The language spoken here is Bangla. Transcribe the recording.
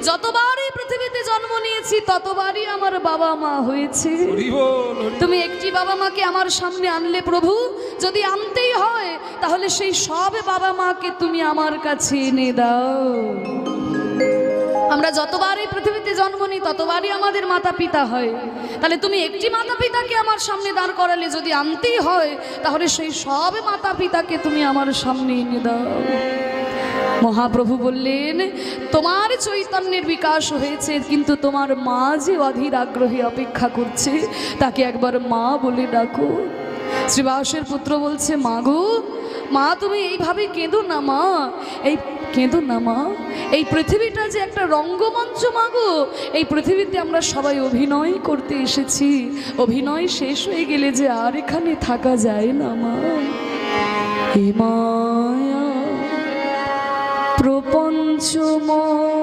যতবারই পৃথিবীতে জন্ম নিয়েছি ততবারই আমার বাবা মা হয়েছে। তুমি একটি বাবা মাকে আমার সামনে আনলে প্রভু, যদি আনতেই হয় তাহলে সেই সব বাবা মাকে তুমি আমার কাছে এনে দাও। আমরা যতবারই পৃথিবীতে জন্ম নিই ততবারই আমাদের মাতা পিতা হয়, তাহলে তুমি একটি মাতা পিতাকে আমার সামনে দাঁড় করালে, যদি আনতেই হয় তাহলে সেই সব মাতা পিতাকে তুমি আমার সামনে এনে দাও। মহাপ্রভু বললেন, তোমার চৈতন্যের বিকাশ হয়েছে, কিন্তু তোমার মা যে অধীর আগ্রহে অপেক্ষা করছে, তাকে একবার মা বলে ডাকো। শ্রীবাসের পুত্র বলছে, মা গো, মা তুমি এইভাবে কেঁদো না মা, এই কেঁদো না মা, এই পৃথিবীটা যে একটা রঙ্গমঞ্চ মা গো, এই পৃথিবীতে আমরা সবাই অভিনয় করতে এসেছি, অভিনয় শেষ হয়ে গেলে যে আর এখানে থাকা যায় না মা। হে মায়া প্রপঞ্চময়